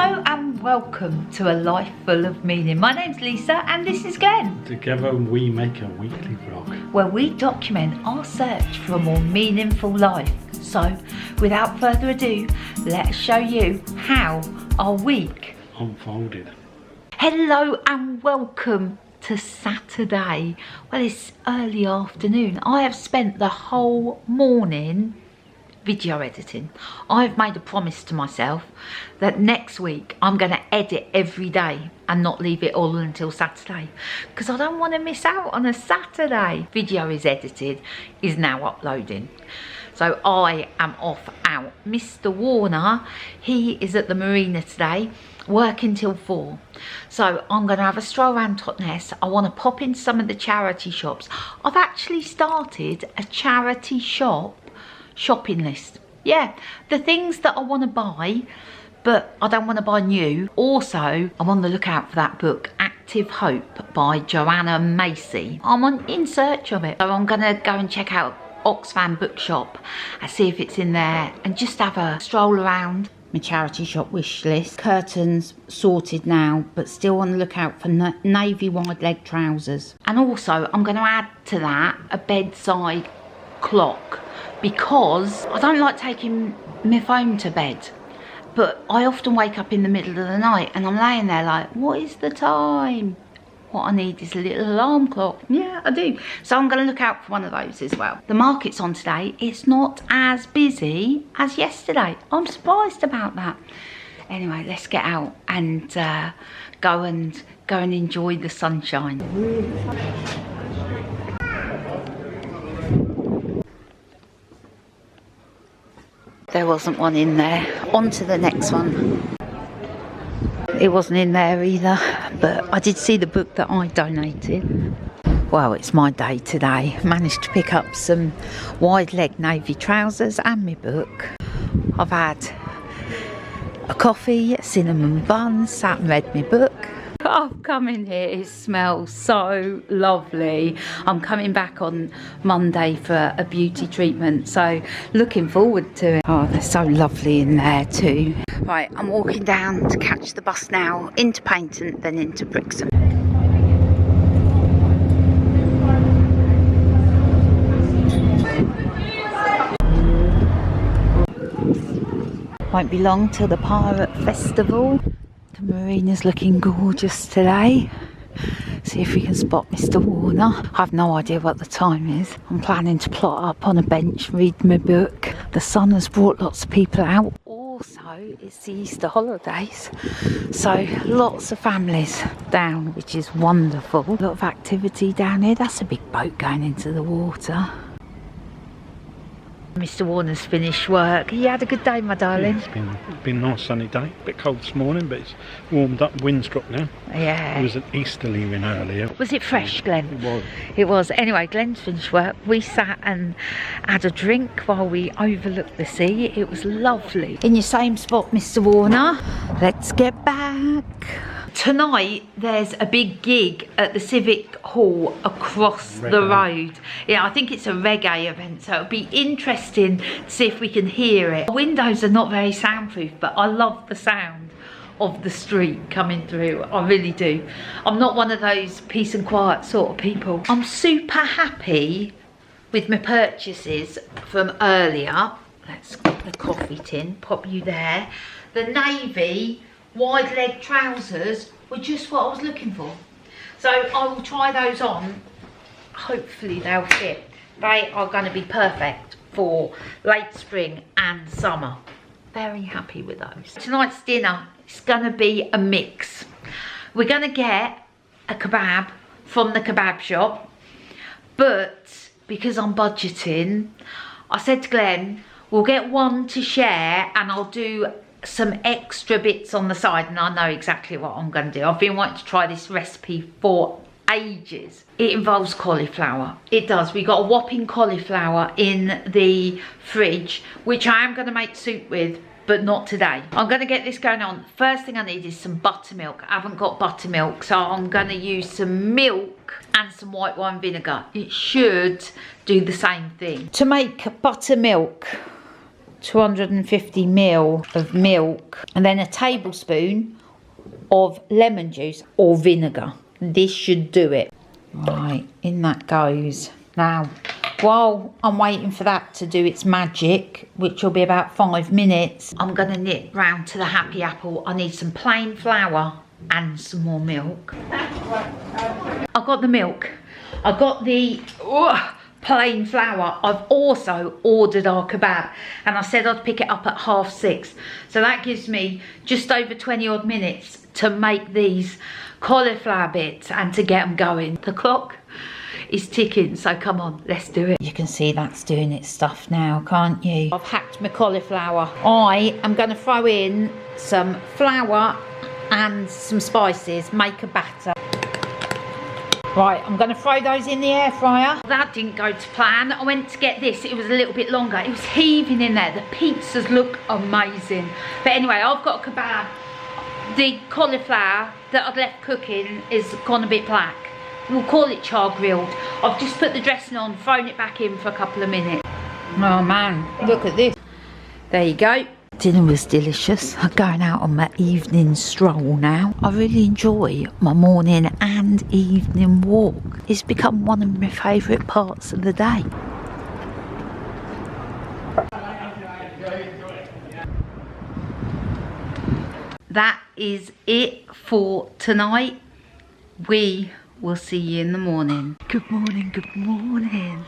Hello and welcome to a life full of meaning. My name's Lisa and this is Glenn. Together we make a weekly vlog where we document our search for a more meaningful life. So without further ado, let's show you how our week unfolded. Hello and welcome to Saturday. Well, it's early afternoon. I have spent the whole morning video editing. I've made a promise to myself that next week I'm going to edit every day and not leave it all until Saturday, because I don't want to miss out on a Saturday. Video is edited, is now uploading. So I am off out. Mr. Warner, he is at the marina today, working till 4. So I'm going to have a stroll around Totnes. I want to pop in some of the charity shops. I've actually started a charity shopping list. Yeah, the things that I want to buy, but I don't want to buy new. Also, I'm on the lookout for that book, Active Hope by Joanna Macy. I'm in search of it. So I'm going to go and check out Oxfam Bookshop and see if it's in there and just have a stroll around. My charity shop wish list. Curtains sorted now, but still on the lookout for navy wide leg trousers. And also I'm going to add to that a bedside clock, because I don't like taking my phone to bed, but I often wake up in the middle of the night and I'm laying there like, what is the time? What I need is a little alarm clock. Yeah, I do. So I'm going to look out for one of those as well. The market's on today. It's not as busy as yesterday. I'm surprised about that. Anyway, let's get out and go and enjoy the sunshine. There wasn't one in there. On to the next one. It wasn't in there either, but I did see the book that I donated. Well, it's my day today. Managed to pick up some wide leg navy trousers and my book. I've had a coffee, a cinnamon bun, sat and read my book. I've come in here, it smells so lovely. I'm coming back on Monday for a beauty treatment, so looking forward to it. Oh, they're so lovely in there too. Right, I'm walking down to catch the bus now, into Paynton, then into Brixham. Won't be long till the Pirate Festival. The marina's looking gorgeous today. See if we can spot Mr. Warner. I have no idea what the time is. I'm planning to plot up on a bench, read my book. The sun has brought lots of people out. Also, it's the Easter holidays, so lots of families down, which is wonderful. A lot of activity down here. That's a big boat going into the water. Mr. Warner's finished work. You had a good day, my darling? Yeah, it's been a nice sunny day. A bit cold this morning, but it's warmed up. Wind's dropped now. Yeah. It was an easterly wind earlier. Was it fresh, Glenn? It was. It was. Anyway, Glenn's finished work. We sat and had a drink while we overlooked the sea. It was lovely. In your same spot, Mr. Warner. Let's get back. Tonight there's a big gig at the Civic Hall across the road. Yeah, I think it's a reggae event, so it'll be interesting to see if we can hear it. The windows are not very soundproof, but I love the sound of the street coming through. I really do. I'm not one of those peace and quiet sort of people. I'm super happy with my purchases from earlier. Let's get the coffee tin, pop you there. The navy wide leg trousers were just what I was looking for, so I will try those on. Hopefully they'll fit. They are going to be perfect for late spring and summer. Very happy with those. Tonight's dinner is going to be a mix. We're going to get a kebab from the kebab shop, but because I'm budgeting, I said to Glenn, we'll get one to share and I'll do some extra bits on the side, and I know exactly what I'm going to do. I've been wanting to try this recipe for ages. It involves cauliflower. It does. We got a whopping cauliflower in the fridge, which I am going to make soup with, but not today. I'm going to get this going on. First thing I need is some buttermilk. I haven't got buttermilk, so I'm going to use some milk and some white wine vinegar. It should do the same thing. To make buttermilk, 250ml of milk, and then a tablespoon of lemon juice or vinegar. This should do it. Right, in that goes. Now, while I'm waiting for that to do its magic, which will be about 5 minutes, I'm going to nip round to the Happy Apple. I need some plain flour and some more milk. I got the milk. I got the plain flour. I've also ordered our kebab, and I said I'd pick it up at 6:30. So that gives me just over 20 odd minutes to make these cauliflower bits and to get them going. The clock is ticking, so come on, let's do it. You can see that's doing its stuff now, can't you? I've hacked my cauliflower. I am going to throw in some flour and some spices, make a batter. Right, I'm going to throw those in the air fryer. That didn't go to plan. I went to get this, it was a little bit longer. It was heaving in there. The pizzas look amazing. But anyway, I've got a kebab. The cauliflower that I'd left cooking is gone a bit black. We'll call it char grilled. I've just put the dressing on, thrown it back in for a couple of minutes. Oh man, look at this. There you go. Dinner was delicious. I'm going out on my evening stroll now. I really enjoy my morning and evening walk. It's become one of my favourite parts of the day. That is it for tonight. We will see you in the morning. Good morning, good morning.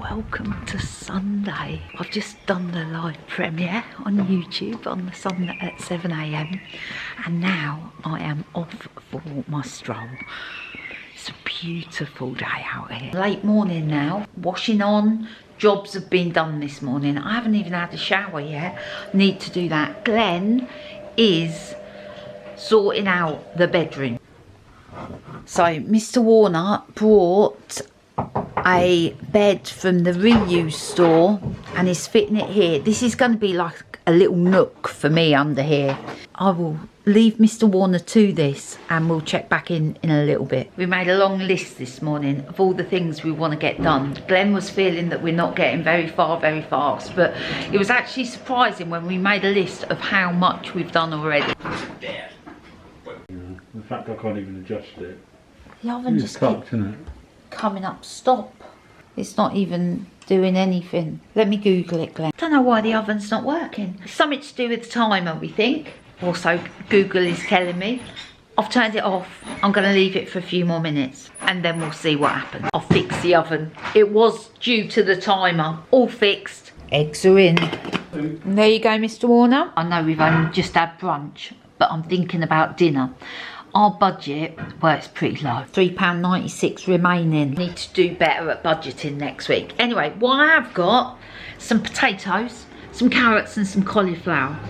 Welcome to Sunday. I've just done the live premiere on YouTube on the Sunday at 7 AM, and now I am off for my stroll. It's a beautiful day out here. Late morning now, washing on. Jobs have been done this morning. I haven't even had a shower yet. Need to do that. Glenn is sorting out the bedroom. So Mr. Warner brought a bed from the reuse store and is fitting it here. This is going to be like a little nook for me under here. I will leave Mr. Warner to this and we'll check back in a little bit. We made a long list this morning of all the things we want to get done. Glenn was feeling that we're not getting very far very fast, but it was actually surprising when we made a list of how much we've done already. The fact I can't even adjust it. The oven just keeps coming up stop. It's not even doing anything. Let me Google it, Glenn. I don't know why the oven's not working. It's something to do with the timer, we think. Also, Google is telling me. I've turned it off. I'm going to leave it for a few more minutes and then we'll see what happens. I'll fix the oven. It was due to the timer. All fixed. Eggs are in. And there you go, Mr. Warner. I know we've only just had brunch, but I'm thinking about dinner. Our budget, well, it's pretty low. £3.96 remaining. Need to do better at budgeting next week. Anyway, what I have got, some potatoes, some carrots and some cauliflower.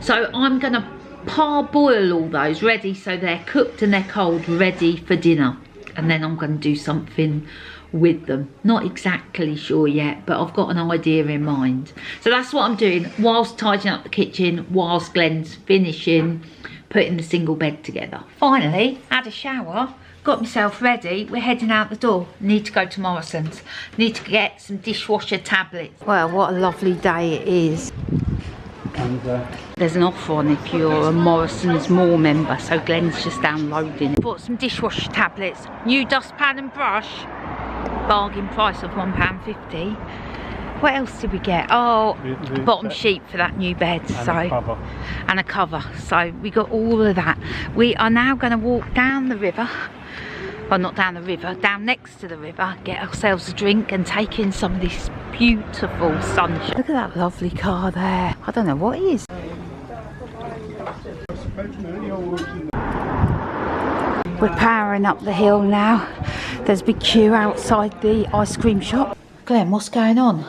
So I'm going to parboil all those ready so they're cooked and they're cold, ready for dinner. And then I'm going to do something with them. Not exactly sure yet, but I've got an idea in mind. So that's what I'm doing whilst tidying up the kitchen, whilst Glenn's finishing putting the single bed together. Finally, had a shower, got myself ready. We're heading out the door. Need to go to Morrison's. Need to get some dishwasher tablets. Well, what a lovely day it is. And there's an offer on if you're a Morrison's More member, so Glenn's just downloading it. Bought some dishwasher tablets, new dustpan and brush, bargain price of £1.50. What else did we get? Oh, the bottom sheet for that new bed. And a cover. So we got all of that. We are now going to walk down the river. Well, not down the river, down next to the river, get ourselves a drink and take in some of this beautiful sunshine. Look at that lovely car there. I don't know what it is. We're powering up the hill now. There's a big queue outside the ice cream shop. Glenn, what's going on?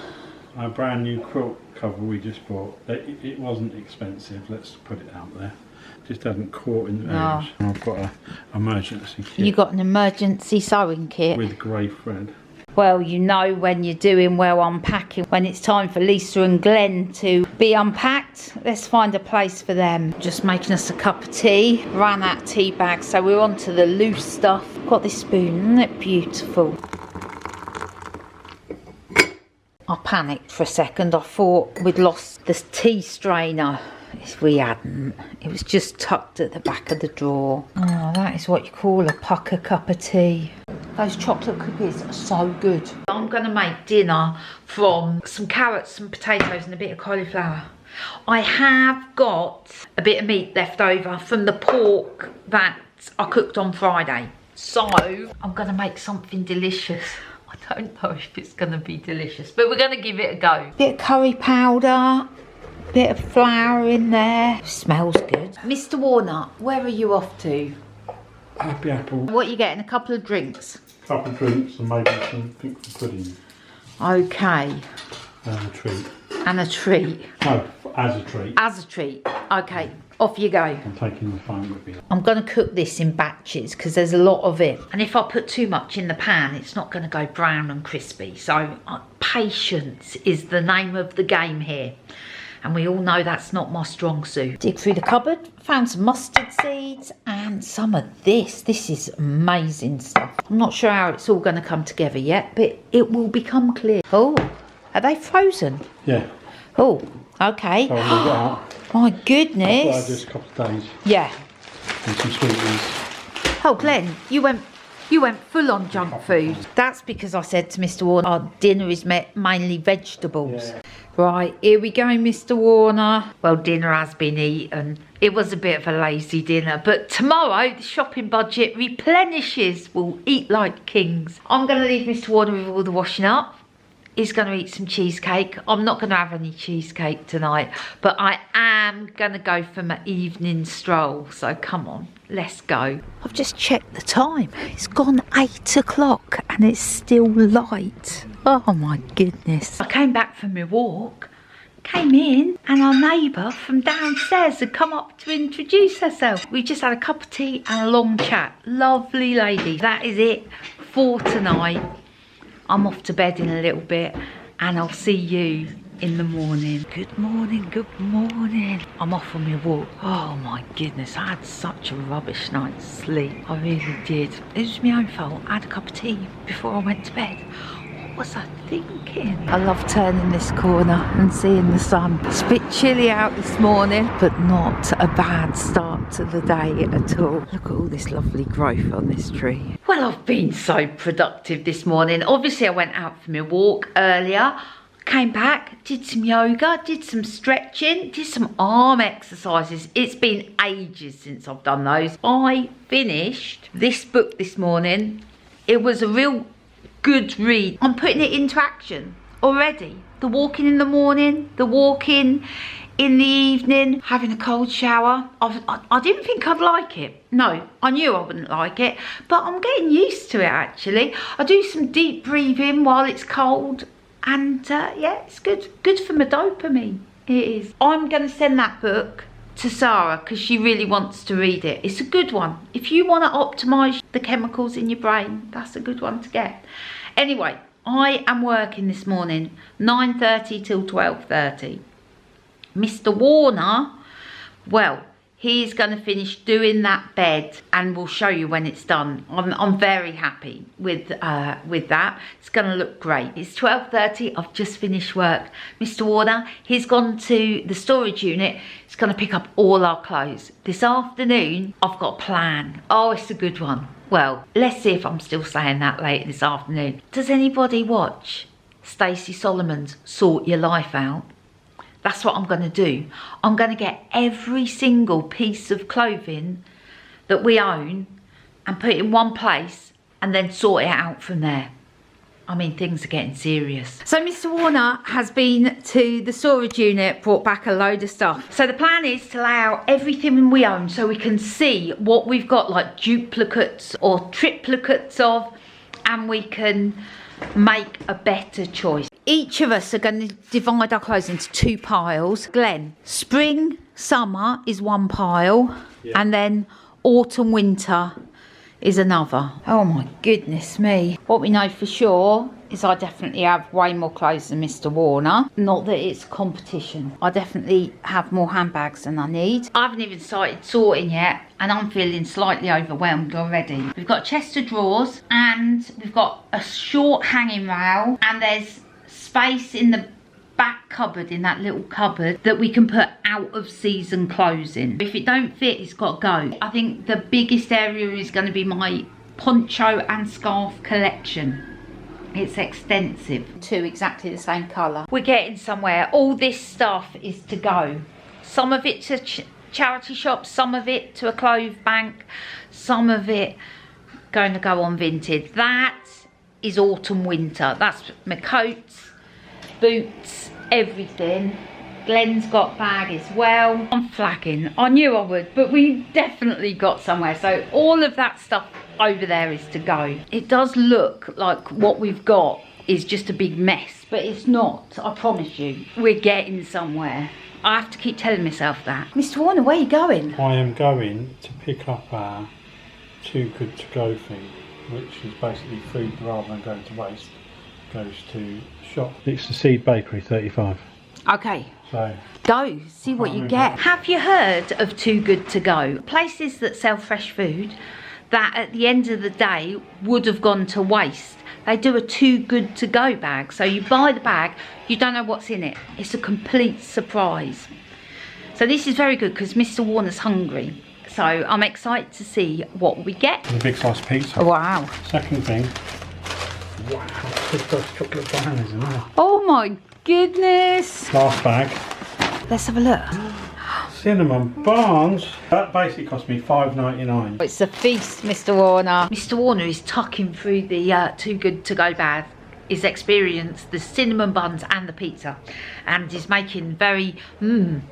our brand new quilt cover we just bought. It wasn't expensive, let's put it out there. Just hadn't caught in the edge. And I've got an emergency kit. You got an emergency sewing kit? With grey thread. Well, you know when you're doing well unpacking, when it's time for Lisa and Glenn to be unpacked, let's find a place for them. Just making us a cup of tea. Ran out of tea bags, so we're on to the loose stuff. Got this spoon, isn't it beautiful? I panicked for a second. I thought we'd lost the tea strainer. We hadn't. It was just tucked at the back of the drawer. Oh, that is what you call a pucker cup of tea. Those chocolate cookies are so good. I'm going to make dinner from some carrots, some potatoes and a bit of cauliflower. I have got a bit of meat left over from the pork that I cooked on Friday. So I'm going to make something delicious. I don't know if it's going to be delicious, but we're going to give it a go. Bit of curry powder. Bit of flour in there. Smells good. Mr. Warner, where are you off to? Happy Apple. What are you getting? A couple of drinks? Couple of drinks and maybe something for pudding. Okay. And a treat. And a treat. No, as a treat. As a treat. Okay, off you go. I'm taking the phone with me. I'm going to cook this in batches because there's a lot of it. And if I put too much in the pan, it's not going to go brown and crispy. So patience is the name of the game here. And we all know that's not my strong suit. Dig through the cupboard, found some mustard seeds and some of this. This is amazing stuff. I'm not sure how it's all going to come together yet, but it will become clear. Oh, are they frozen? Yeah. Oh, okay. So I'll leave it out. My goodness. I'll just a couple of days. Yeah. And some sweeteners. Oh, Glenn, you went full on junk food. That's because I said to Mr. Warner, our dinner is mainly vegetables. Yeah. Right, here we go, Mr. Warner. Well, dinner has been eaten. It was a bit of a lazy dinner, but tomorrow the shopping budget replenishes. We'll eat like kings. I'm going to leave Mr. Warner with all the washing up. He's going to eat some cheesecake. I'm not going to have any cheesecake tonight, but I am going to go for my evening stroll. So come on, let's go. I've just checked the time. It's gone 8 o'clock and it's still light. Oh my goodness. I came back from my walk, came in and our neighbour from downstairs had come up to introduce herself. We just had a cup of tea and a long chat. Lovely lady. That is it for tonight. I'm off to bed in a little bit and I'll see you in the morning. Good morning, good morning. I'm off on my walk. Oh my goodness, I had such a rubbish night's sleep. I really did. It was my own fault. I had a cup of tea before I went to bed. What was I thinking? I love turning this corner and seeing the sun. It's a bit chilly out this morning, but not a bad start to the day at all. Look at all this lovely growth on this tree. Well, I've been so productive this morning. Obviously, I went out for my walk earlier. Came back, did some yoga, did some stretching, did some arm exercises. It's been ages since I've done those. I finished this book this morning. It was a real good read. I'm putting it into action already. The walking in the morning, the walking in the evening, having a cold shower. I didn't think I'd like it. No, I knew I wouldn't like it, but I'm getting used to it actually. I do some deep breathing while it's cold and yeah, it's good. Good for my dopamine, it is. I'm going to send that book to Sarah because she really wants to read it. It's a good one. If you want to optimise the chemicals in your brain, that's a good one to get. Anyway, I am working this morning, 9:30 till 12:30. Mr. Warner, well, he's going to finish doing that bed and we'll show you when it's done. I'm very happy with that. It's going to look great. It's 12:30. I've just finished work. Mr. Warner, he's gone to the storage unit. He's going to pick up all our clothes. This afternoon, I've got a plan. Oh, it's a good one. Well, let's see if I'm still saying that late this afternoon. Does anybody watch Stacey Solomon's Sort Your Life Out? That's what I'm going to do. I'm going to get every single piece of clothing that we own and put it in one place and then sort it out from there. I mean, things are getting serious. So Mr. Warner has been to the storage unit, brought back a load of stuff. So the plan is to lay out everything we own so we can see what we've got, like duplicates or triplicates of, and we can make a better choice. Each of us are going to divide our clothes into 2 piles. Glenn, spring, summer is one pile, yeah, and then autumn, winter is another. Oh my goodness me. What we know for sure is I definitely have way more clothes than Mr. Warner. Not that it's competition. I definitely have more handbags than I need. I haven't even started sorting yet and I'm feeling slightly overwhelmed already. We've got a chest of drawers and we've got a short hanging rail and there's space in the back cupboard, in that little cupboard, that we can put out of season clothes in. If it don't fit, it's got to go. I think the biggest area is going to be my poncho and scarf collection. It's extensive. Two exactly the same colour. We're getting somewhere. All this stuff is to go. Some of it to charity shops, some of it to a clothes bank, some of it going to go on Vinted. That is autumn winter. That's my coats, boots, everything. Glenn's got bag as well. I'm flagging. I knew I would, but we definitely got somewhere. So all of that stuff over there is to go. It does look like what we've got is just a big mess, but it's not. I promise you, we're getting somewhere. I have to keep telling myself that. Mr. Warner, where are you going? I am going to pick up our Too Good To Go thing, which is basically food rather than going to waste. Goes to shop. It's the Seed Bakery 35. Okay. So go, see what you get. Have you heard of Too Good To Go? Places that sell fresh food that at the end of the day would have gone to waste. They do a Too Good To Go bag. So you buy the bag, you don't know what's in it. It's a complete surprise. So this is very good because Mr. Warner's hungry. So I'm excited to see what we get. The big slice pizza. Wow. Second thing. Wow, big those chocolate bananas in there. Oh my goodness. Last bag. Let's have a look. Cinnamon buns. That basically cost me $5.99. It's a feast, Mr. Warner. Mr. Warner is tucking through the Too Good To Go bag. He's experienced the cinnamon buns and the pizza, and is making very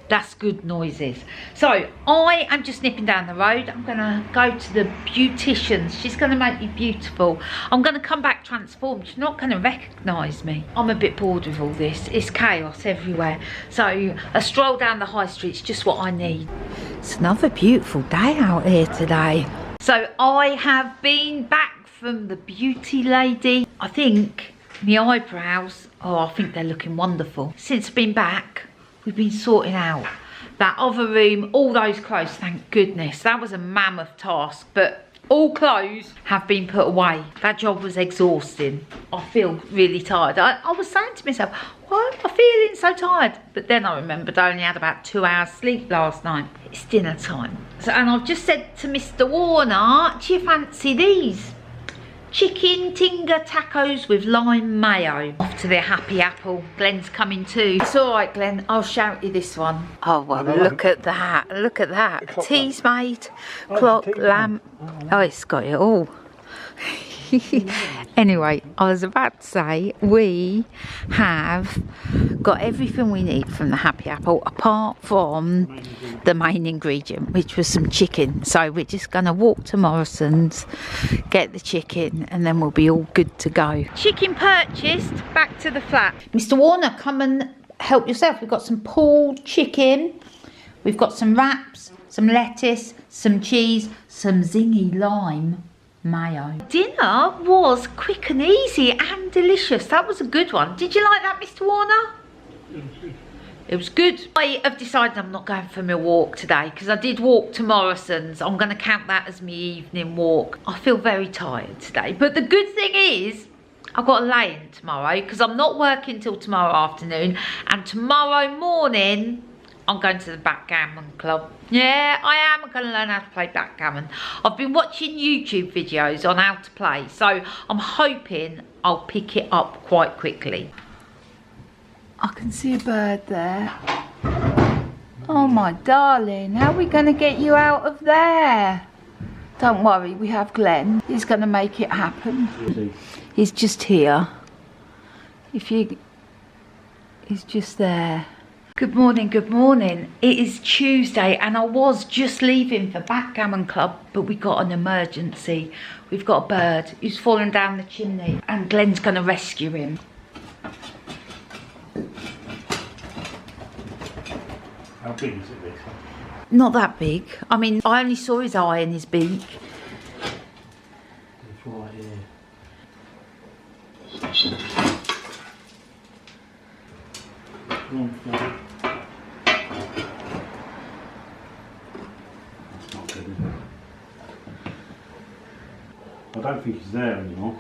that's good noises. So I am just nipping down the road. I'm gonna go to the beautician's. She's gonna make me beautiful. I'm gonna come back transformed. She's not gonna recognise me. I'm a bit bored with all this. It's chaos everywhere. So a stroll down the high street's just what I need. It's another beautiful day out here today. So I have been back from the beauty lady. I think my eyebrows, oh, I think they're looking wonderful. Since I've been back, we've been sorting out that other room, all those clothes, thank goodness. That was a mammoth task, but all clothes have been put away. That job was exhausting. I feel really tired. I was saying to myself, why am I feeling so tired? But then I remembered I only had about 2 hours sleep last night. It's dinner time. So, and I've just said to Mr. Warner, do you fancy these? Chicken tinga tacos with lime mayo. Off to the Happy Apple. Glenn's coming too. It's all right, Glenn. I'll shout you this one. Oh, well, look at that. Look at that. Tea's made. Clock, lamp. Oh, it's got it all. Anyway, I was about to say we have got everything we need from the Happy Apple apart from the main ingredient, which was some chicken. So we're just going to walk to Morrison's, get the chicken, and then we'll be all good to go. Chicken purchased, back to the flat. Mr. Warner, come and help yourself. We've got some pulled chicken, we've got some wraps, some lettuce, some cheese, some zingy lime mayo. Dinner was quick and easy and delicious. That was a good one. Did you like that, Mr. Warner? It was good. I have decided I'm not going for my walk today because I did walk to Morrison's. I'm going to count that as my evening walk. I feel very tired today. But the good thing is I've got a lay-in tomorrow because I'm not working till tomorrow afternoon, and tomorrow morning I'm going to the Backgammon Club. Yeah, I am going to learn how to play backgammon. I've been watching YouTube videos on how to play, so I'm hoping I'll pick it up quite quickly. I can see a bird there. Oh my darling, how are we going to get you out of there? Don't worry, we have Glenn. He's going to make it happen. He's just here. He's just there. Good morning, good morning. It is Tuesday and I was just leaving for Backgammon Club, but we got an emergency. We've got a bird who's fallen down the chimney and Glenn's going to rescue him. How big is it, Lisa? Not that big. I mean, I only saw his eye and his beak. It's right here. Come on, Flo. I don't think he's there anymore.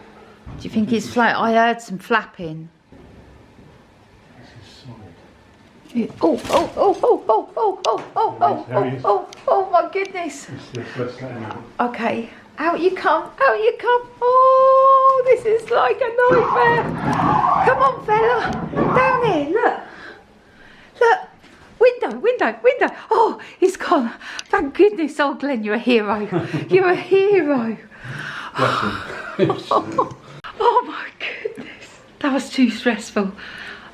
Do you think he's float? I heard some flapping. Oh, oh, oh, oh, oh, oh, oh, oh, oh, oh, oh, my goodness. Let's let him out. Okay, out you come, out you come. Oh, this is like a nightmare. Come on, fella, down here, look. Look, window, window, window. Oh, he's gone. Thank goodness. Oh, Glenn, you're a hero. You're a hero. Bless him. Oh my goodness. That was too stressful.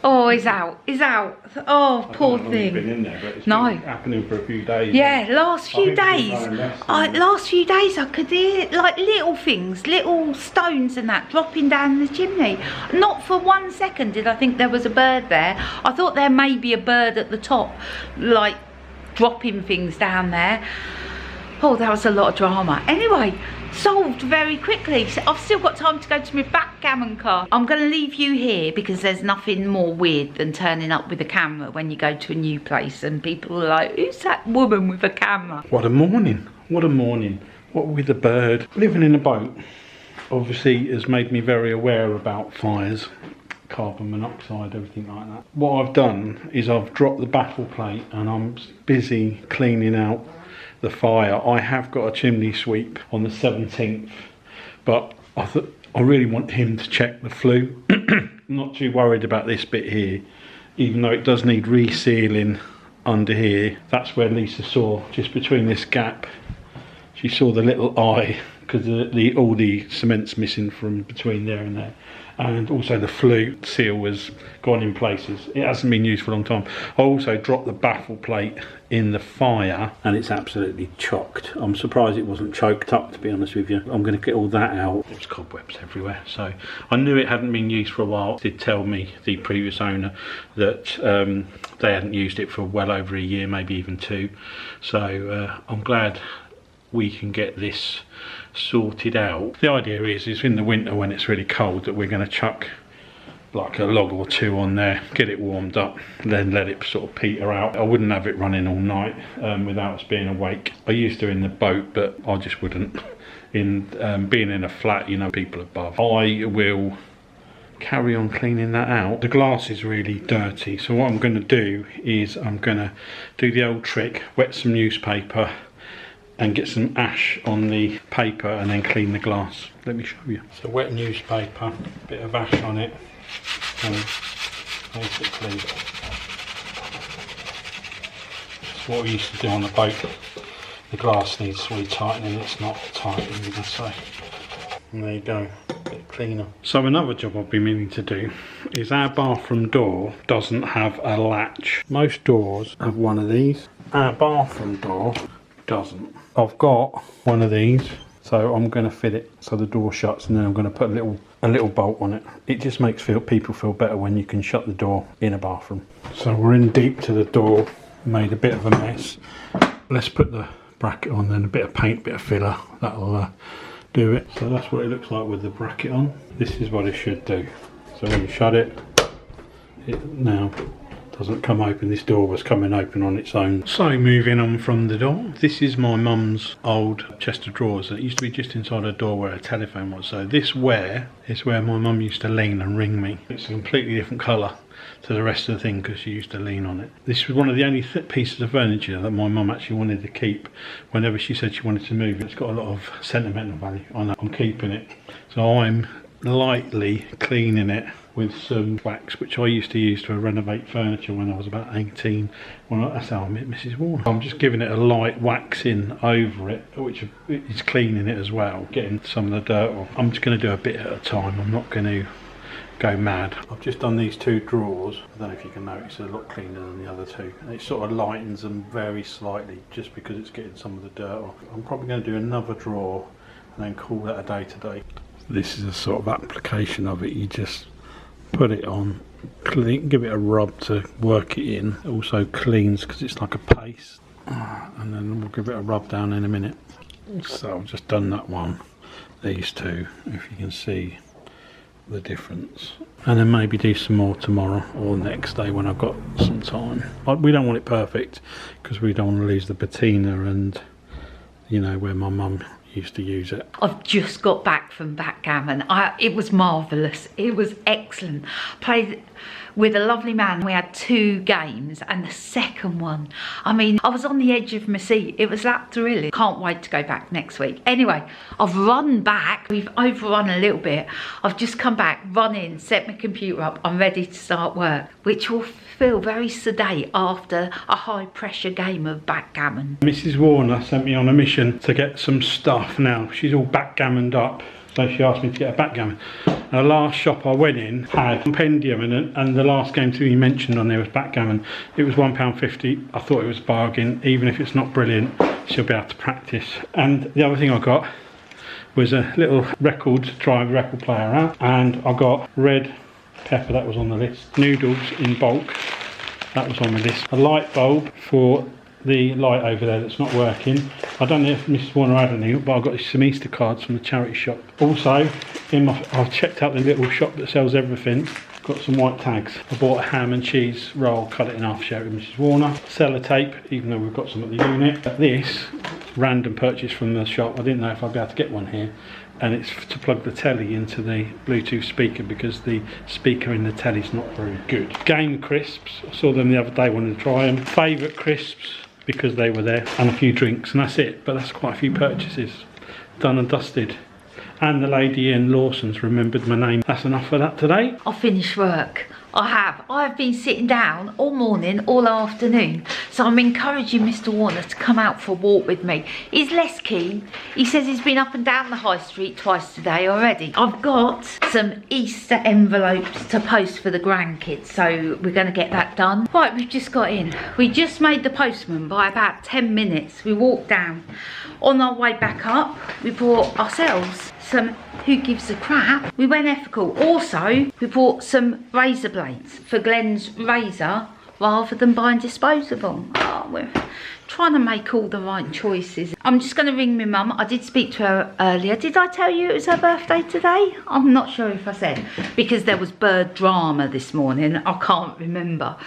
Oh, he's out. He's out. Oh, poor thing. Been in there, but it's no. been happening for a few days. Yeah, last few days I could hear like little things, little stones and that dropping down the chimney. Not for 1 second did I think there was a bird there. I thought there may be a bird at the top, like dropping things down there. Oh, that was a lot of drama. Anyway, solved very quickly. So I've still got time to go to my backgammon club. I'm going to leave you here because there's nothing more weird than turning up with a camera when you go to a new place and people are like, who's that woman with a camera? What a morning. What a morning. What with a bird. Living in a boat obviously has made me very aware about fires, carbon monoxide, everything like that. What I've done is I've dropped the baffle plate and I'm busy cleaning out the fire. I have got a chimney sweep on the 17th, but I really want him to check the flue. I'm not too worried about this bit here, even though it does need resealing under here. That's where Lisa saw, just between this gap, she saw the little eye because all the cement's missing from between there and there. And also the flue seal was gone in places. It hasn't been used for a long time. I also dropped the baffle plate in the fire and it's absolutely chocked. I'm surprised it wasn't choked up, to be honest with you. I'm going to get all that out. There's cobwebs everywhere. So I knew it hadn't been used for a while. It did tell me, the previous owner, that they hadn't used it for well over a year, maybe even 2. So I'm glad we can get this sorted out. The idea is in the winter when it's really cold that we're going to chuck like a log or 2 on there, get it warmed up, then let it sort of peter out. I wouldn't have it running all night without us being awake. I used to in the boat, but I just wouldn't. In being in a flat, you know, people above. I will carry on cleaning that out. The glass is really dirty, so what I'm going to do is I'm going to do the old trick, wet some newspaper and get some ash on the paper and then clean the glass. Let me show you. So wet newspaper, bit of ash on it, and basically it's what we used to do on the boat. The glass needs retightening, it's not tightening, so and there you go, a bit cleaner. So another job I've been meaning to do is our bathroom door doesn't have a latch. Most doors have one of these. Our bathroom door doesn't. I've got one of these, so I'm going to fit it so the door shuts, and then I'm going to put a little bolt on it. It just makes people feel better when you can shut the door in a bathroom. So we're in deep to the door, made a bit of a mess. Let's put the bracket on, then a bit of paint, bit of filler, that'll do it. So that's what it looks like with the bracket on. This is what it should do. So when you shut it, it now doesn't come open. This door was coming open on its own. So moving on from the door, this is my mum's old chest of drawers. It used to be just inside her door where her telephone was. So this is where my mum used to lean and ring me. It's a completely different colour to the rest of the thing because she used to lean on it. This was one of the only pieces of furniture that my mum actually wanted to keep whenever she said she wanted to move. It's got a lot of sentimental value. I know, I'm keeping it. So I'm lightly cleaning it with some wax, which I used to use to renovate furniture when I was about 18. Well, that's how I met Mrs. Warner. I'm just giving it a light waxing over it, which is cleaning it as well, getting some of the dirt off. I'm just going to do a bit at a time. I'm not going to go mad. I've just done these 2 drawers. I don't know if you can notice, they're a lot cleaner than the other 2. And it sort of lightens them very slightly just because it's getting some of the dirt off. I'm probably going to do another drawer and then call that a day today. This is a sort of application of it. You just put it on, clean, give it a rub to work it in. It also cleans because it's like a paste, and then we'll give it a rub down in a minute. So I've just done that one, these 2, if you can see the difference, and then maybe do some more tomorrow or next day when I've got some time. We don't want it perfect because we don't want to lose the patina and, you know, where my mum used to use it. I've just got back from backgammon. It was marvellous. It was excellent. Played with a lovely man. We had 2 games, and the second one, I mean, I was on the edge of my seat. It was that thrilling. Can't wait to go back next week. Anyway, I've run back. We've overrun a little bit. I've just come back, run in, set my computer up. I'm ready to start work, which will feel very sedate after a high pressure game of backgammon. Mrs. Warner sent me on a mission to get some stuff now. She's all backgammoned up. So she asked me to get a backgammon. And the last shop I went in had compendium in it, and the last game to be mentioned on there was backgammon. It was £1.50. I thought it was a bargain. Even if it's not brilliant, she'll be able to practice. And the other thing I got was a little record to try the record player out. And I got red pepper, that was on the list. Noodles in bulk, that was on the list. A light bulb for the light over there that's not working. I don't know if Mrs. Warner had any, but I got some Easter cards from the charity shop. Also, I've checked out the little shop that sells everything. Got some white tags. I bought a ham and cheese roll, cut it in half, share it with Mrs. Warner. Sellotape, even though we've got some at the unit. This random purchase from the shop. I didn't know if I'd be able to get one here. And it's to plug the telly into the Bluetooth speaker, because the speaker in the telly's not very good. Game crisps, I saw them the other day, wanted to try them. Favourite crisps, because they were there, and a few drinks, and that's it. But that's quite a few purchases done and dusted. And the lady in Lawson's remembered my name. That's enough for that today. I've finished work. I have been sitting down all morning, all afternoon. So I'm encouraging Mr. Warner to come out for a walk with me. He's less keen. He says he's been up and down the high street twice today already. I've got some Easter envelopes to post for the grandkids, so we're going to get that done. Right, we've just got in. We just made the postman by about 10 minutes. We walked down. On our way back up, we bought ourselves some Who Gives a Crap. We went ethical. Also, we bought some razor blades for Glenn's razor rather than buying disposable. Oh, we're trying to make all the right choices. I'm just going to ring my mum. I did speak to her earlier. Did I tell you it was her birthday today? I'm not sure if I said, because there was bird drama this morning. I can't remember.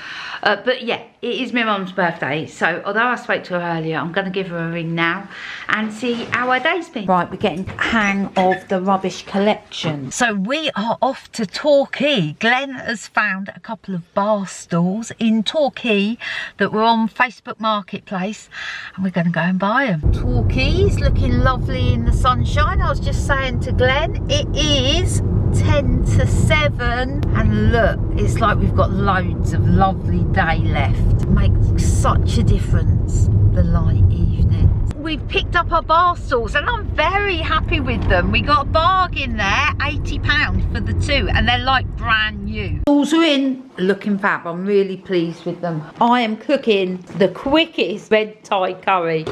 But yeah, it is my mum's birthday. So although I spoke to her earlier, I'm going to give her a ring now and see how her day's been. Right, we're getting the hang of the rubbish collection. So we are off to Torquay. Glenn has found a couple of bar stools in Torquay that were on Facebook Marketplace, and we're going to go and buy them. Torquay's looking lovely in the sunshine. I was just saying to Glenn, it is 10 to 7, and look, it's like we've got loads of lovely day left. It makes such a difference, the light evenings. We've picked up our bar stools and I'm very happy with them. We got a bargain there, £80 for the 2, and they're like brand new. Stools are in, looking fab. I'm really pleased with them. I am cooking the quickest red Thai curry.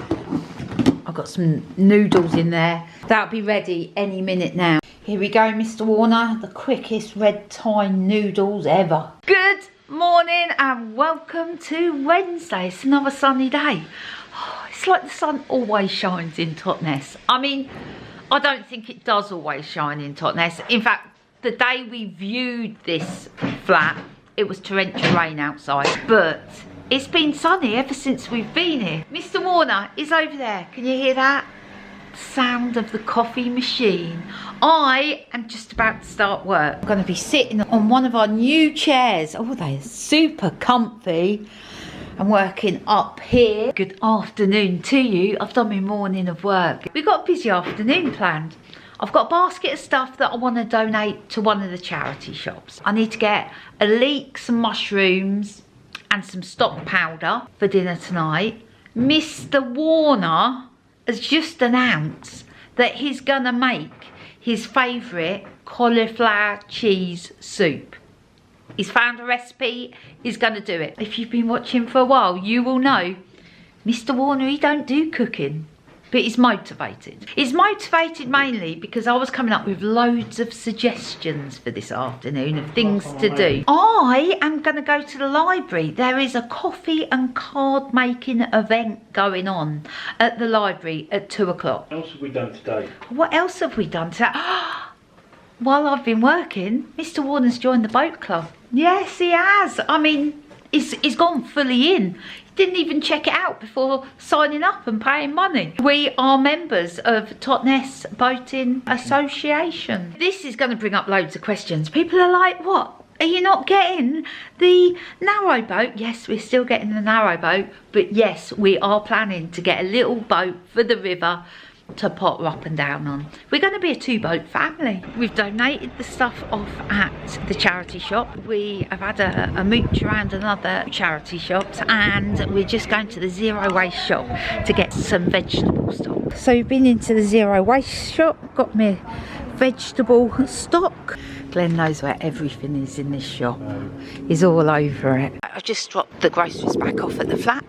I've got some noodles in there. That'll be ready any minute now. Here we go, Mr. Warner, the quickest red Thai noodles ever. Good morning and welcome to Wednesday. It's another sunny day. Oh, it's like the sun always shines in Totnes. I mean, I don't think it does always shine in Totnes. In fact, the day we viewed this flat, it was torrential rain outside, but it's been sunny ever since we've been here. Mr. Warner is over there. Can you hear that? Sound of the coffee machine. I am just about to start work. I'm going to be sitting on one of our new chairs. Oh, they're super comfy. I'm working up here. Good afternoon to you. I've done my morning of work. We've got a busy afternoon planned. I've got a basket of stuff that I want to donate to one of the charity shops. I need to get a leek, some mushrooms and some stock powder for dinner tonight. Mr. Warner has just announced that he's gonna make his favourite cauliflower cheese soup. He's found a recipe, he's gonna do it. If you've been watching for a while, you will know Mr. Warner, he don't do cooking, but he's motivated. He's motivated mainly because I was coming up with loads of suggestions for this afternoon of things to do. I am going to go to the library. There is a coffee and card making event going on at the library at 2 o'clock. What else have we done today? What else have we done today? While I've been working, Mr. Warner's joined the boat club. Yes, he has. I mean, He's gone fully in. He didn't even check it out before signing up and paying money. We are members of Totnes Boating Association. This is going to bring up loads of questions. People are like, what? Are you not getting the narrow boat? Yes, we're still getting the narrow boat. But yes, we are planning to get a little boat for the river to potter up and down on. We're going to be a 2-boat family. We've donated the stuff off at the charity shop. We have had a mooch around another charity shops, and we're just going to the zero waste shop to get some vegetable stock. So we've been into the zero waste shop, got me vegetable stock. Glenn knows where everything is in this shop. He's all over it. I've just dropped the groceries back off at the flat.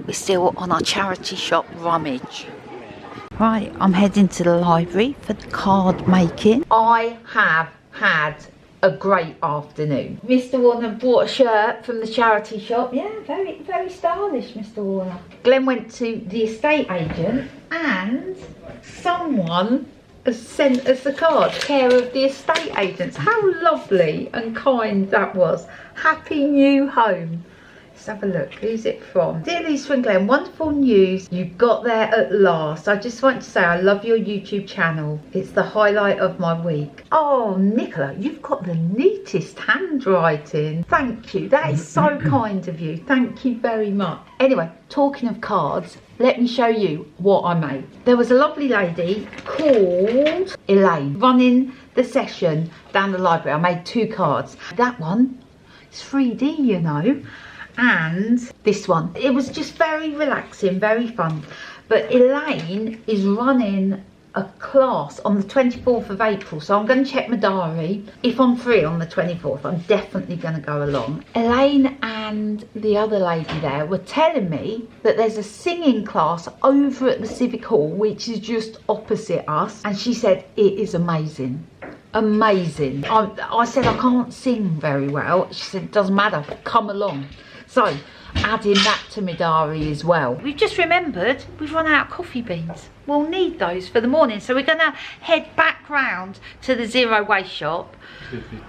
We're still on our charity shop rummage. Right, I'm heading to the library for the card making. I have had a great afternoon. Mr. Warner bought a shirt from the charity shop. Yeah, very, very stylish, Mr. Warner. Glenn went to the estate agent and someone has sent us a card. Care of the estate agents. How lovely and kind that was. Happy new home. Let's have a look. Who's it from? Dear Lisa and Glenn, wonderful news. You got there at last. I just want to say I love your YouTube channel. It's the highlight of my week. Oh, Nicola, you've got the neatest handwriting. Thank you. That is so kind of you. Thank you very much. Anyway, talking of cards, let me show you what I made. There was a lovely lady called Elaine running the session down the library. I made 2 cards. That one is 3D, you know. And this one. It was just very relaxing, very fun. But Elaine is running a class on the 24th of April, so I'm going to check my diary. If I'm free on the 24th, I'm definitely going to go along. Elaine and the other lady there were telling me that there's a singing class over at the Civic Hall, which is just opposite us, and she said it is amazing. Amazing. I said I can't sing very well. She said it doesn't matter, come along. So, adding that to my diary as well. We've just remembered we've run out of coffee beans. We'll need those for the morning. So we're going to head back round to the zero waste shop,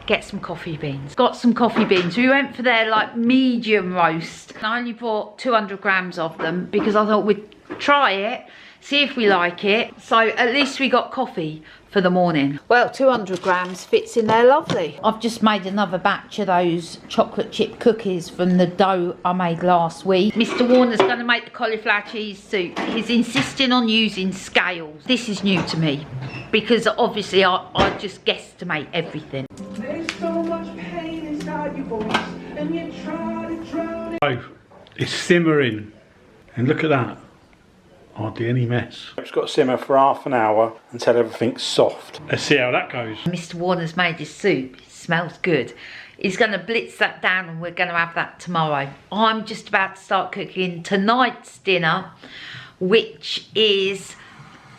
get some coffee beans. Got some coffee beans. We went for their like medium roast. I only bought 200 grams of them because I thought we'd try it, see if we like it. So at least we got coffee for the morning. Well, 200 grams fits in there lovely. I've just made another batch of those chocolate chip cookies from the dough I made last week. Mr. Warner's going to make the cauliflower cheese soup. He's insisting on using scales. This is new to me because obviously I just guesstimate everything. There's so much pain inside your voice and you try to drown it. Oh, it's simmering. And look at that. Hardly any mess. It's got to simmer for half an hour until everything's soft. Let's see how that goes. Mr. Warner's made his soup. It smells good. He's going to blitz that down and we're going to have that tomorrow. I'm just about to start cooking tonight's dinner, which is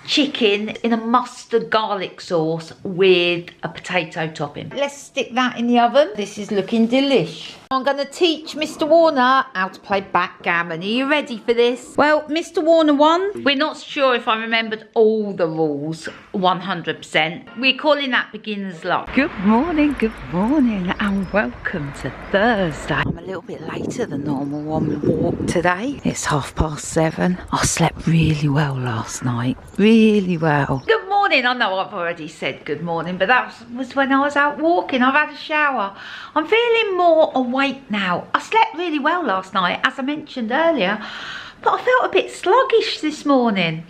chicken in a mustard garlic sauce with a potato topping. Let's stick that in the oven. This is looking delish. I'm going to teach Mr. Warner how to play backgammon. Are you ready for this? Well, Mr. Warner won. We're not sure if I remembered all the rules 100%. We're calling that beginner's luck. Good morning, and welcome to Thursday. I'm a little bit later than normal on the walk today. It's 7:30. I slept really well last night. Really well. Good morning. I know I've already said good morning, but that was when I was out walking. I've had a shower. I'm feeling more awake now. I slept really well last night, as I mentioned earlier, but I felt a bit sluggish this morning.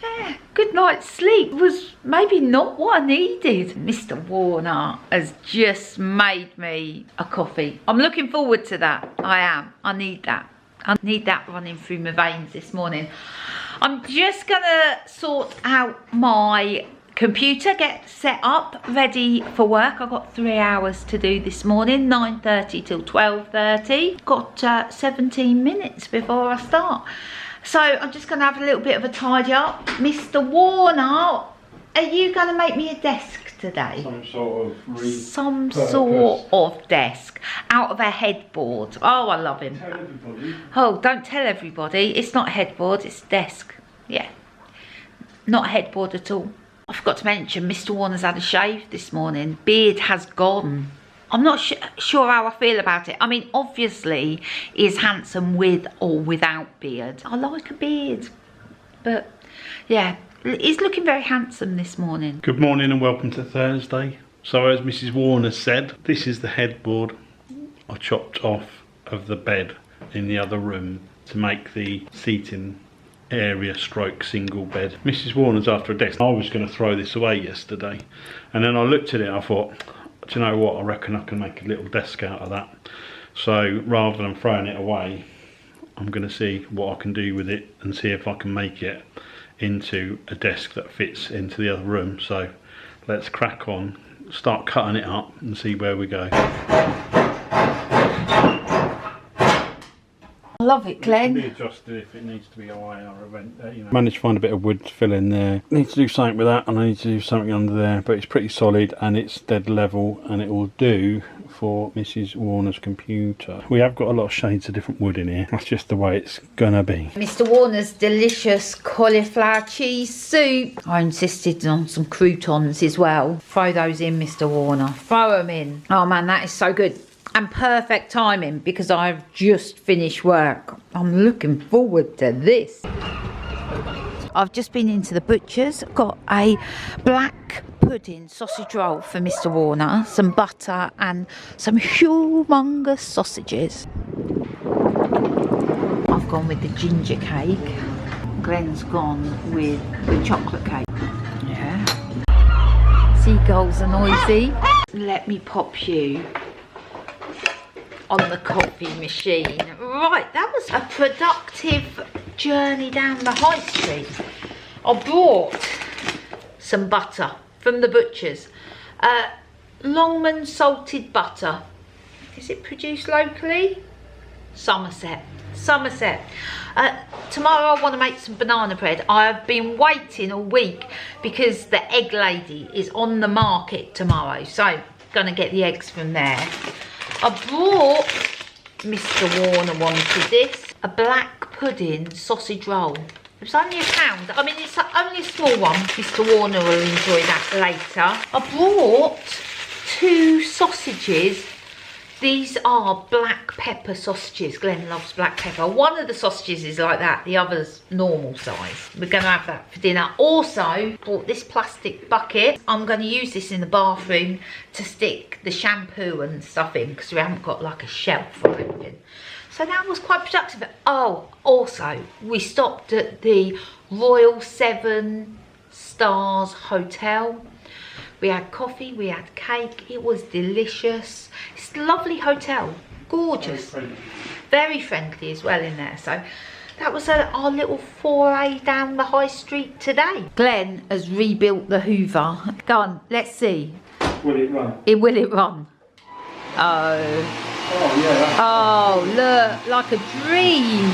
Yeah, good night's sleep was maybe not what I needed. Mr. Warner has just made me a coffee. I'm looking forward to that. I am. I need that. I need that running through my veins this morning. I'm just gonna sort out my computer, get set up, ready for work. I've got 3 hours to do this morning, 9:30 till 12:30. Got 17 minutes before I start. So I'm just gonna have a little bit of a tidy up. Mr. Warner, are you gonna make me a desk today? Some sort of desk out of a headboard. Oh, I love him. Tell everybody. Oh, don't tell everybody. It's not a headboard, it's a desk. Yeah, not a headboard at all. I forgot to mention, Mr. Warner's had a shave this morning. Beard has gone. I'm not sure how I feel about it. I mean, obviously, he's handsome with or without beard. I like a beard, but yeah, he's looking very handsome this morning. Good morning and welcome to Thursday. So as Mrs. Warner said, this is the headboard I chopped off of the bed in the other room to make the seating area stroke single bed. Mrs. Warner's after a desk. I was going to throw this away yesterday, and then I looked at it, I thought, do you know what, I reckon I can make a little desk out of that. So rather than throwing it away, I'm going to see what I can do with it and see if I can make it into a desk that fits into the other room. So let's crack on, start cutting it up and see where we go. I love it, Glenn. It can be adjusted if it needs to be higher. Managed to find a bit of wood to fill in there. Need to do something with that, and I need to do something under there, but it's pretty solid and it's dead level, and it will do for Mrs. Warner's computer. We have got a lot of shades of different wood in here. That's just the way it's gonna be. Mr. Warner's delicious cauliflower cheese soup. I insisted on some croutons as well. Throw those in, Mr. Warner. Throw them in. Oh man, that is so good. And perfect timing because I've just finished work. I'm looking forward to this. I've just been into the butcher's, got a black pudding sausage roll for Mr. Warner, some butter and some humongous sausages. I've gone with the ginger cake. Glenn's gone with the chocolate cake. Yeah. Seagulls are noisy. Let me pop you on the coffee machine. Right, that was a productive journey down the high street. I bought some butter from the butcher's. Longman salted butter. Is it produced locally? Somerset. Tomorrow I want to make some banana bread. I have been waiting a week because the egg lady is on the market tomorrow, so gonna get the eggs from there. I brought, Mr. Warner wanted this, a black pudding sausage roll. It was only £1. I mean, it's only a small one. Mr. Warner will enjoy that later. I brought 2 sausages. These are black pepper sausages. Glenn loves black pepper. One of the sausages is like that, the other's normal size. We're going to have that for dinner. Also, bought this plastic bucket. I'm going to use this in the bathroom to stick the shampoo and stuff in because we haven't got like a shelf or anything. So that was quite productive. Oh, also, we stopped at the Royal 7 Stars Hotel. We had coffee, we had cake, it was delicious. It's a lovely hotel, gorgeous. Very friendly as well in there. So that was our little foray down the high street today. Glenn has rebuilt the Hoover. Go on, let's see. Will it run? Will it run? Oh. Oh yeah. Oh look, like a dream.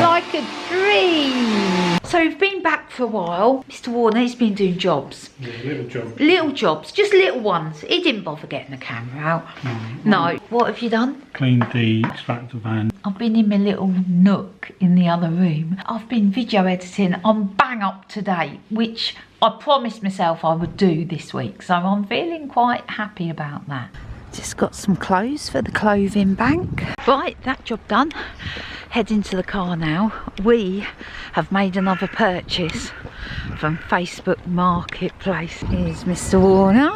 Like a dream. So we've been back for a while. Mr. Warner, he's been doing jobs. Yeah, little jobs. Little jobs, just little ones. He didn't bother getting the camera out. No. What have you done? Cleaned the extractor van. I've been in my little nook in the other room. I've been video editing. I'm bang up to date, which I promised myself I would do this week. So I'm feeling quite happy about that. Just got some clothes for the clothing bank. Right, that job done. Heading to the car now. We have made another purchase from Facebook Marketplace. Here's Mr. Warner.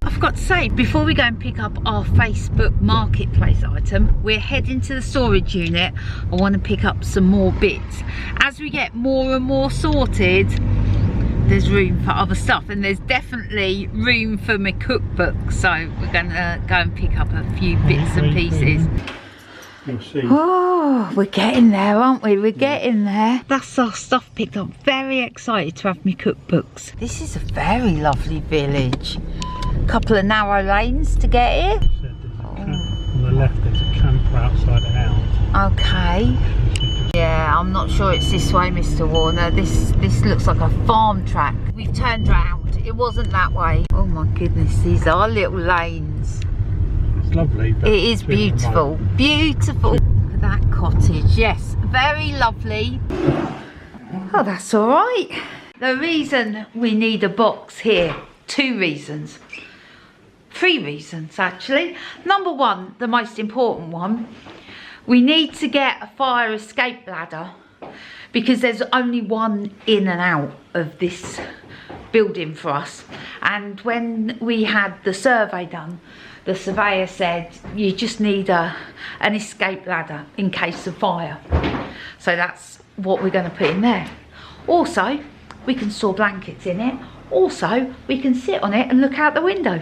I forgot to say, before we go and pick up our Facebook Marketplace item, we're heading to the storage unit. I want to pick up some more bits. As we get more and more sorted, there's room for other stuff, and there's definitely room for my cookbook, so we're gonna go and pick up a few bits and pieces. You'll see. Oh, we're getting there, aren't we? We're getting there. That's our stuff picked up. Very excited to have my cookbooks. This is a very lovely village. Couple of narrow lanes to get here. On the left there's a camper outside the house. Okay. Yeah, I'm not sure it's this way, Mr. Warner. This looks like a farm track. We've turned round. It wasn't that way. Oh my goodness, these are little lanes. It's lovely. It is beautiful. Beautiful. Look at that cottage. Yes, very lovely. Oh, that's all right. The reason we need a box here, 2 reasons. 3 reasons actually. Number one, the most important one, we need to get a fire escape ladder because there's only one in and out of this building for us. And when we had the survey done, the surveyor said you just need an escape ladder in case of fire. So that's what we're going to put in there. Also, we can store blankets in it. Also, we can sit on it and look out the window.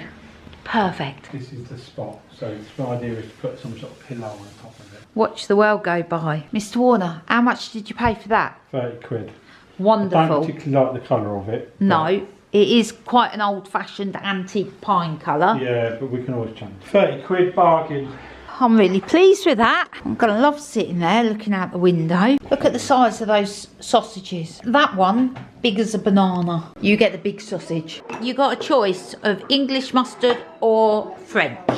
Perfect. This is the spot, so the idea is to put some sort of pillow on top of it. Watch the world go by. Mr. Warner, how much did you pay for that? 30 quid. Wonderful. I don't particularly like the colour of it. No, it is quite an old-fashioned antique pine colour. Yeah, but we can always change. 30 quid bargain. I'm really pleased with that. I'm going to love sitting there looking out the window. Look at the size of those sausages. That one, big as a banana. You get the big sausage. You got a choice of English mustard or French.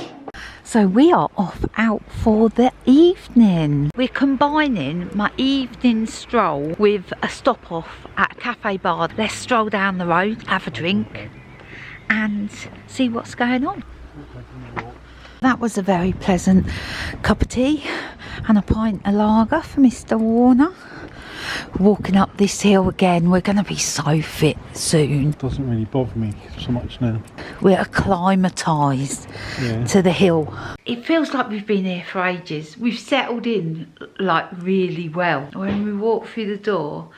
So we are off out for the evening. We're combining my evening stroll with a stop off at a cafe bar. Let's stroll down the road, have a drink and see what's going on. That was a very pleasant cup of tea and a pint of lager for Mr. Warner. Walking up this hill again, we're going to be so fit soon. Doesn't really bother me so much now. We're acclimatised to the hill. It feels like we've been here for ages. We've settled in like really well. When we walk through the door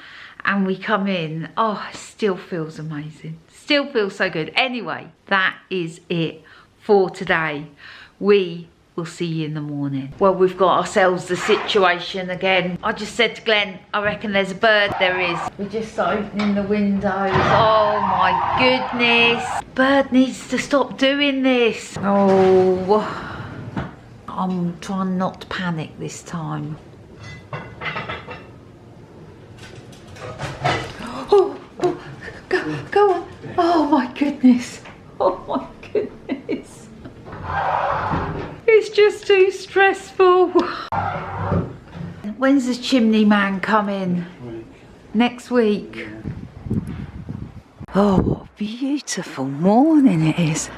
and we come in, oh, it still feels amazing. Still feels so good. Anyway, that is it for today. We will see you in the morning. Well, we've got ourselves the situation again. I just said to Glenn, I reckon there's a bird. There is. We're just opening the windows. Oh my goodness. Bird needs to stop doing this. Oh, I'm trying not to panic this time. Oh, go on. Oh my goodness. Oh my goodness. It's just too stressful. When's the chimney man coming? Next week. Oh, what a beautiful morning it is.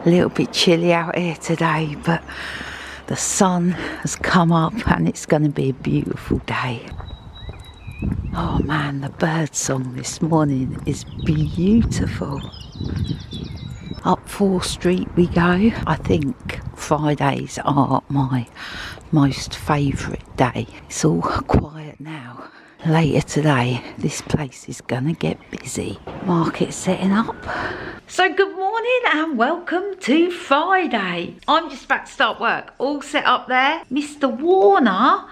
A little bit chilly out here today, but the sun has come up and it's going to be a beautiful day. Oh man, the bird song this morning is beautiful. Up 4th Street we go. I think Fridays are my most favourite day. It's all quiet now. Later today, this place is gonna get busy. Market setting up. So good morning and welcome to Friday. I'm just about to start work. All set up there. Mr. Warner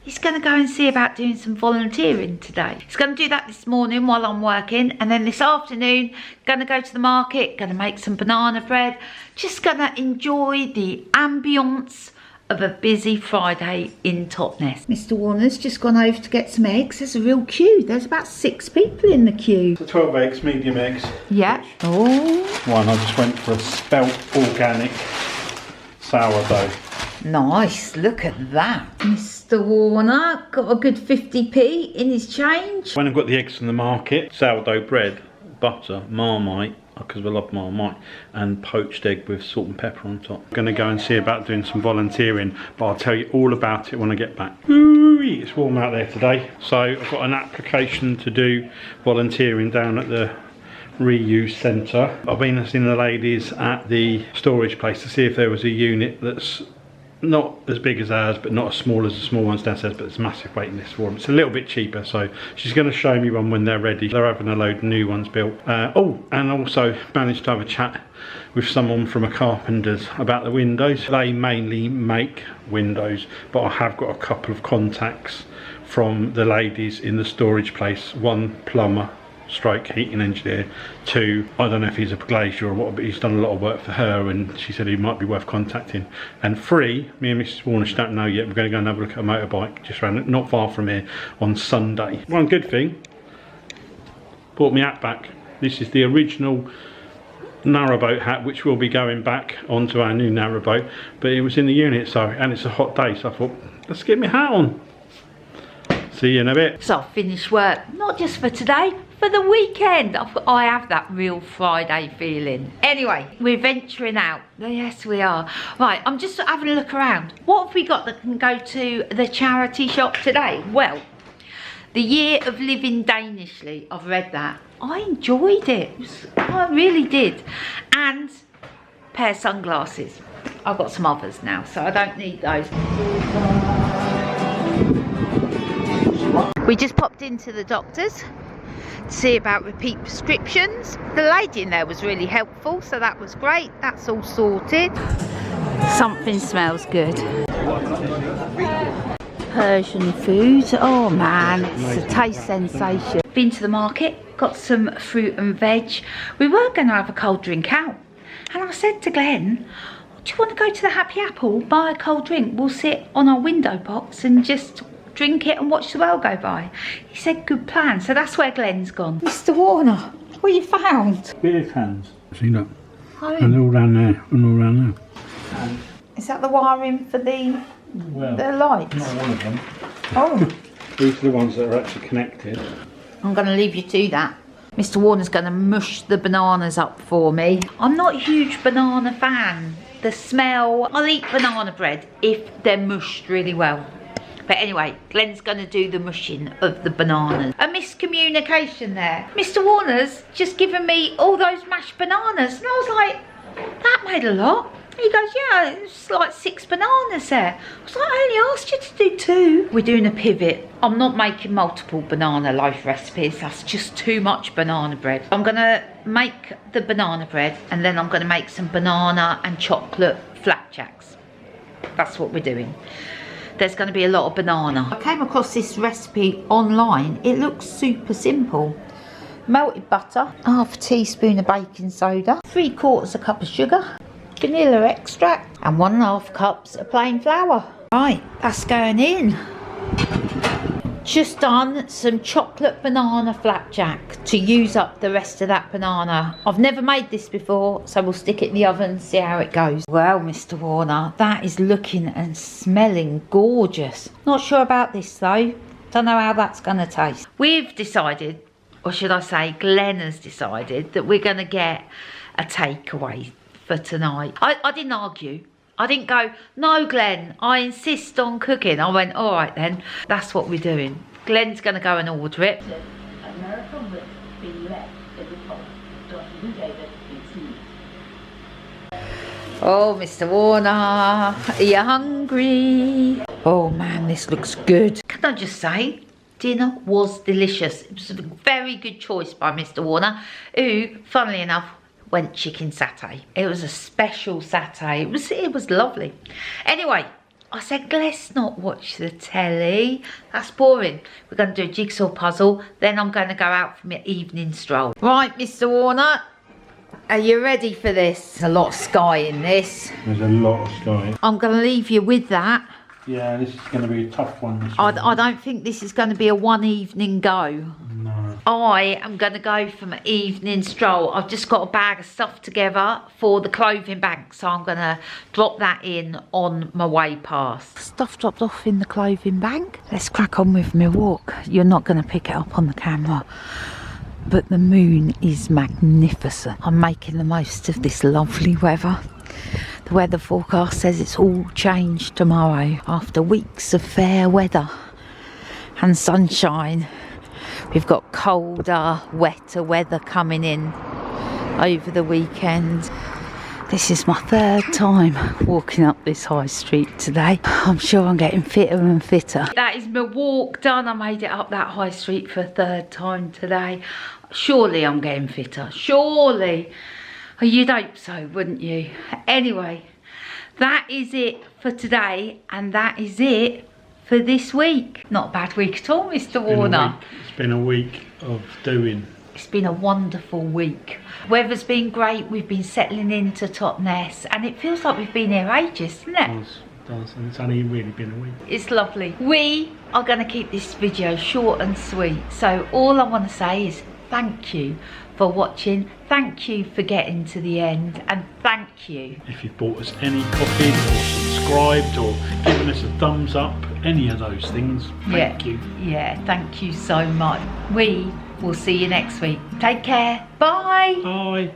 is going to go and see about doing some volunteering today. He's going to do that this morning while I'm working, and then this afternoon going to go to the market, going to make some banana bread, just going to enjoy the ambience of a busy Friday in Totnes. Mr. Warner's just gone over to get some eggs. There's a real queue. There's about 6 people in the queue. So 12 eggs, medium eggs. Yeah. Oh. One, I just went for a spelt organic sourdough. Nice, look at that. Mr. Warner got a good 50p in his change. When I've got the eggs from the market, sourdough bread, butter, Marmite, because we love Marmite, and poached egg with salt and pepper on top. I'm going to go and see about doing some volunteering, but I'll tell you all about it when I get back. Ooh, it's warm out there today. So I've got an application to do volunteering down at the reuse centre. I've been seeing the ladies at the storage place to see if there was a unit that's not as big as ours, but not as small as the small ones downstairs, but it's a massive waiting list for them. It's a little bit cheaper, so she's going to show me one when they're ready. They're having a load of new ones built. Oh, and also managed to have a chat with someone from a carpenter's about the windows. They mainly make windows, but I have got a couple of contacts from the ladies in the storage place. One plumber stroke heating engineer, 2, I don't know if he's a glazier or what, but he's done a lot of work for her and she said he might be worth contacting. And 3, me and Mrs. Warner, she don't know yet, we're going to go and have a look at a motorbike just around, not far from here, on Sunday. One good thing, bought my hat back. This is the original narrowboat hat, which will be going back onto our new narrowboat, but it was in the unit, so, and it's a hot day, so I thought, let's get my hat on. See you in a bit. So I've finished work, not just for today, for the weekend. I have that real Friday feeling. Anyway, we're venturing out. Yes, we are. Right, I'm just having a look around. What have we got that can go to the charity shop today? Well, The Year of Living Danishly. I've read that. I enjoyed it. I really did. And a pair of sunglasses. I've got some others now, so I don't need those. We just popped into the doctor's to see about repeat prescriptions. The lady in there was really helpful, so that was great. That's all sorted. Something smells good. Persian food. Oh man, it's a taste sensation. Been to the market, got some fruit and veg. We were going to have a cold drink out, and I said to Glenn, do you want to go to the Happy Apple, buy a cold drink? We'll sit on our window box and just drink it and watch the world go by. He said good plan, so that's where Glenn's gone. Mr. Warner, what you found? Beer cans. See that? And all down there, and all down there. Is that the wiring for the lights? Not one of them. Oh. These are the ones that are actually connected. I'm going to leave you to that. Mr. Warner's going to mush the bananas up for me. I'm not a huge banana fan. The smell, I'll eat banana bread if they're mushed really well. But anyway, Glenn's going to do the mushing of the bananas. A miscommunication there. Mr. Warner's just given me all those mashed bananas. And I was like, that made a lot. He goes, yeah, it's like 6 bananas there. I was like, I only asked you to do 2. We're doing a pivot. I'm not making multiple banana loaf recipes. That's just too much banana bread. I'm going to make the banana bread and then I'm going to make some banana and chocolate flapjacks. That's what we're doing. There's going to be a lot of banana. I came across this recipe online. It looks super simple. Melted butter, half a teaspoon of baking soda, 3/4 cup of sugar, vanilla extract, and 1.5 cups of plain flour. Right, that's going in. Just done some chocolate banana flapjack to use up the rest of that banana. I've never made this before, so we'll stick it in the oven and see how it goes. Well, Mr. Warner, that is looking and smelling gorgeous. Not sure about this though. Don't know how that's going to taste. We've decided, or should I say Glenn has decided, that we're going to get a takeaway for tonight. I didn't argue. I didn't go, no Glenn, I insist on cooking. I went, all right then, that's what we're doing. Glenn's going to go and order it. Oh, Mr. Warner, are you hungry? Oh man, this looks good. Can I just say, dinner was delicious. It was a very good choice by Mr. Warner, who, funnily enough, went chicken satay. It was a special satay. It was lovely. Anyway, I said, let's not watch the telly. That's boring. We're going to do a jigsaw puzzle. Then I'm going to go out for my evening stroll. Right, Mr. Warner, are you ready for this? There's a lot of sky in this. There's a lot of sky. I'm going to leave you with that. Yeah, this is going to be a tough one. I don't think this is going to be a one evening go. No. I am going to go for my evening stroll. I've just got a bag of stuff together for the clothing bank, so I'm going to drop that in on my way past. Stuff dropped off in the clothing bank. Let's crack on with my walk. You're not going to pick it up on the camera, but the moon is magnificent. I'm making the most of this lovely weather. The weather forecast says it's all changed tomorrow after weeks of fair weather and sunshine. We've got colder, wetter weather coming in over the weekend. This is my 3rd time walking up this high street today. I'm sure I'm getting fitter and fitter. That is my walk done. I made it up that high street for a 3rd time today. Surely I'm getting fitter. Surely. Oh, you'd hope so, wouldn't you? Anyway, that is it for today, and that is it for this week. Not a bad week at all, Mr. Warner. It's been a week of doing. It's been a wonderful week. Weather's been great. We've been settling into Totnes, and it feels like we've been here ages, doesn't it? It does, and it's only really been a week. It's lovely. We are going to keep this video short and sweet, so all I want to say is thank you for watching, thank you for getting to the end, and thank you if you've bought us any coffee or subscribed or given us a thumbs up, any of those things, thank you. Yeah, thank you so much. We we'll see you next week. Take care. Bye. Bye.